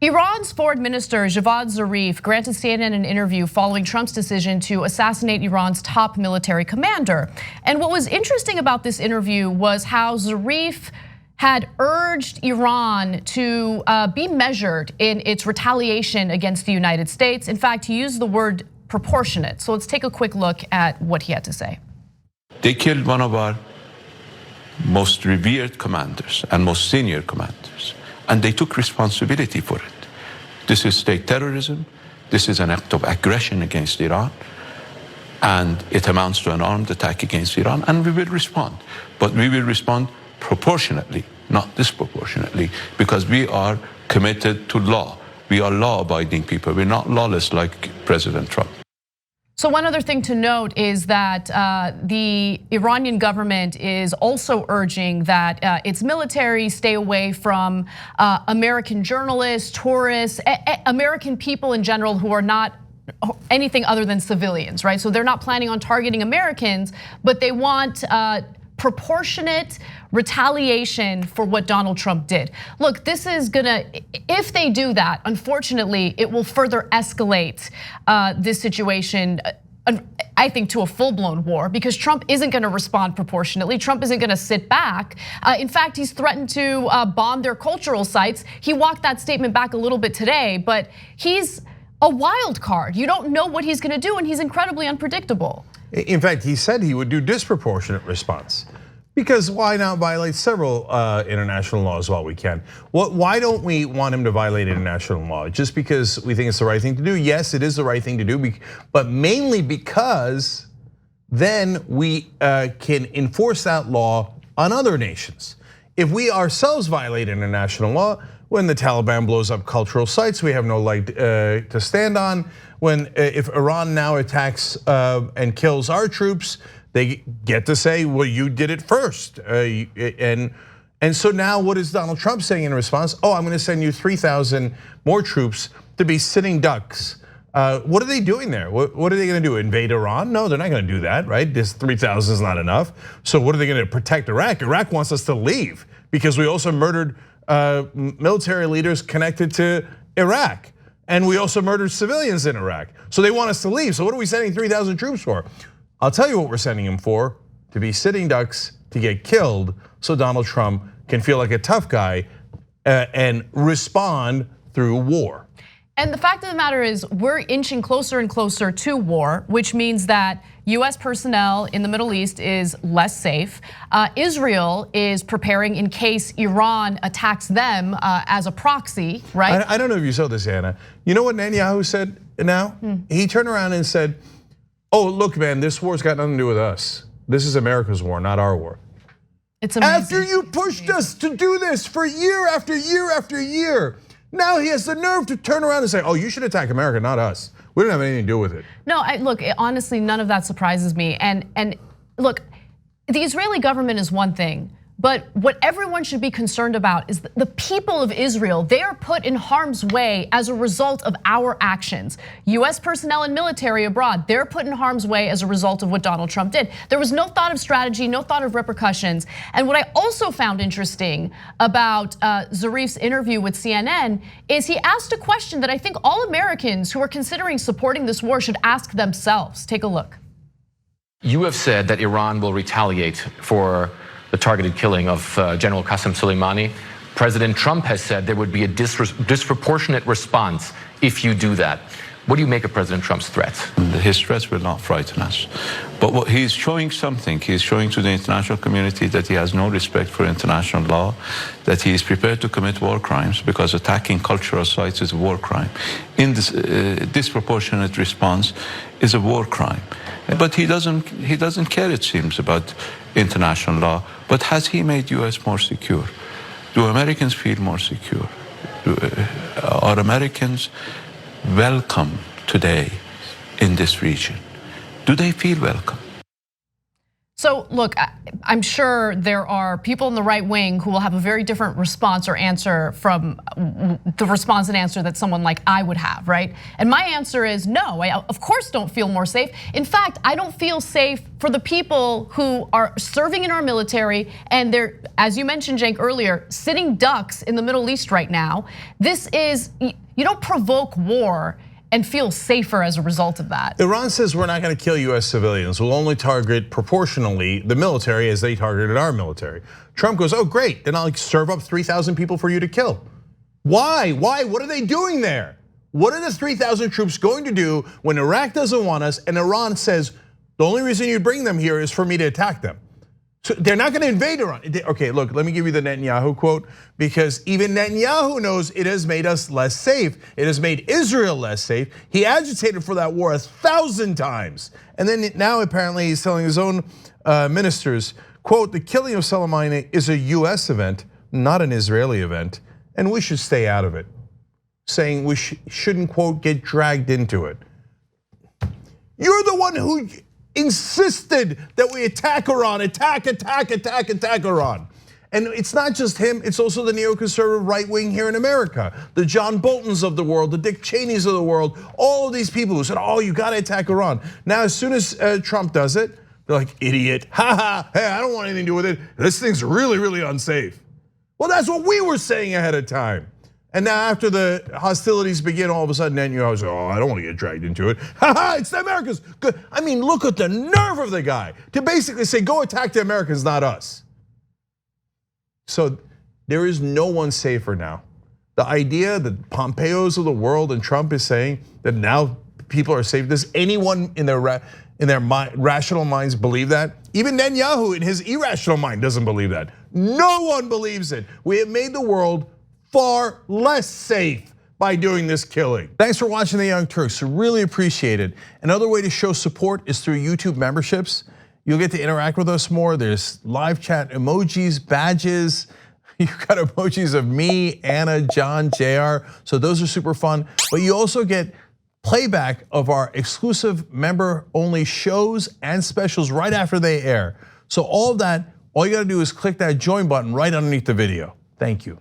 Iran's foreign minister Javad Zarif granted CNN an interview following Trump's decision to assassinate Iran's top military commander. And what was interesting about this interview was how Zarif had urged Iran to be measured in its retaliation against the United States. In fact, he used the word proportionate. So let's take a quick look at what he had to say. They killed one of our most revered commanders and most senior commanders, and they took responsibility for it. This is state terrorism. This is an act of aggression against Iran, and it amounts to an armed attack against Iran, and we will respond. But we will respond proportionately, not disproportionately, because we are committed to law. We are law-abiding people. We're not lawless like President Trump. So one other thing to note is that the Iranian government is also urging that its military stay away from American journalists, tourists, American people in general who are not anything other than civilians, right? So they're not planning on targeting Americans, but they want proportionate retaliation for what Donald Trump did. Look, this is gonna, if they do that, unfortunately, it will further escalate this situation, I think, to a full-blown war, because Trump isn't gonna respond proportionately. Trump isn't gonna sit back. In fact, he's threatened to bomb their cultural sites. He walked that statement back a little bit today, but he's a wild card. You don't know what he's gonna do, and he's incredibly unpredictable. In fact, he said he would do disproportionate response, because why not violate several international laws while we can? Why don't we want him to violate international law? Just because we think it's the right thing to do? Yes, it is the right thing to do, but mainly because then we can enforce that law on other nations. If we ourselves violate international law, when the Taliban blows up cultural sites, we have no leg to stand on. If Iran now attacks and kills our troops, they get to say, well, you did it first. And so now what is Donald Trump saying in response? Oh, I'm gonna send you 3,000 more troops to be sitting ducks. What are they doing there? What are they gonna do, invade Iran? No, they're not gonna do that, right? This 3,000 is not enough. So what are they gonna protect Iraq? Iraq wants us to leave because we also murdered military leaders connected to Iraq. And we also murdered civilians in Iraq. So they want us to leave. So what are we sending 3,000 troops for? I'll tell you what we're sending them for: to be sitting ducks, to get killed, so Donald Trump can feel like a tough guy and respond through war. And the fact of the matter is, we're inching closer and closer to war, which means that US personnel in the Middle East is less safe. Israel is preparing in case Iran attacks them as a proxy, right? I don't know if you saw this, Anna. You know what Netanyahu said now? He turned around and said, oh, look, man, this war's got nothing to do with us. This is America's war, not our war. It's amazing. After you pushed us to do this for year after year after year, now he has the nerve to turn around and say, oh, you should attack America, not us. We don't have anything to do with it. No, look, honestly, none of that surprises me. And look, the Israeli government is one thing, but what everyone should be concerned about is the people of Israel. They are put in harm's way as a result of our actions. US personnel and military abroad, they're put in harm's way as a result of what Donald Trump did. There was no thought of strategy, no thought of repercussions. And what I also found interesting about Zarif's interview with CNN is he asked a question that I think all Americans who are considering supporting this war should ask themselves. Take a look. You have said that Iran will retaliate for the targeted killing of General Qassem Soleimani. President Trump has said there would be a disproportionate response if you do that. What do you make of President Trump's threats? His threats will not frighten us. But what he's showing something, he's showing to the international community that he has no respect for international law, that he is prepared to commit war crimes, because attacking cultural sites is a war crime. In this disproportionate response is a war crime. But he doesn't care, it seems, about international law. But has he made US more secure? Do Americans feel more secure? Are Americans welcome today in this region? Do they feel welcome? So look, I'm sure there are people in the right wing who will have a very different response or answer from the response and answer that someone like I would have, right? And my answer is no, I of course don't feel more safe. In fact, I don't feel safe for the people who are serving in our military and they're, as you mentioned, Cenk, earlier, sitting ducks in the Middle East right now. This is, you don't provoke war and feel safer as a result of that. Iran says we're not going to kill US civilians. We'll only target proportionally the military as they targeted our military. Trump goes, oh great, then I'll serve up 3,000 people for you to kill. Why? What are they doing there? What are the 3,000 troops going to do when Iraq doesn't want us and Iran says, the only reason you bring them here is for me to attack them? So they're not going to invade Iran. Okay, look, let me give you the Netanyahu quote, because even Netanyahu knows it has made us less safe. It has made Israel less safe. He agitated for that war 1,000 times. And then now apparently he's telling his own ministers, quote, the killing of Soleimani is a US event, not an Israeli event, and we should stay out of it. Saying we shouldn't, quote, get dragged into it. You're the one who insisted that we attack Iran, attack Iran. And it's not just him, it's also the neoconservative right wing here in America. The John Boltons of the world, the Dick Cheneys of the world, all of these people who said, oh, you gotta attack Iran. Now, as soon as Trump does it, they're like, idiot, hey, I don't want anything to do with it. This thing's really, really unsafe. Well, that's what we were saying ahead of time. And now after the hostilities begin, all of a sudden, Netanyahu was like, oh, I don't want to get dragged into it. It's the Americans. Good. I mean, look at the nerve of the guy to basically say, go attack the Americans, not us. So there is no one safer now. The idea that Pompeo's of the world and Trump is saying that now people are safe. Does anyone in their rational minds believe that? Even Netanyahu in his irrational mind doesn't believe that. No one believes it. We have made the world far less safe by doing this killing. Thanks for watching The Young Turks, really appreciate it. Another way to show support is through YouTube memberships. You'll get to interact with us more. There's live chat emojis, badges. You've got emojis of me, Anna, John, JR, so those are super fun. But you also get playback of our exclusive member-only shows and specials right after they air. So all of that, all you gotta do is click that join button right underneath the video. Thank you.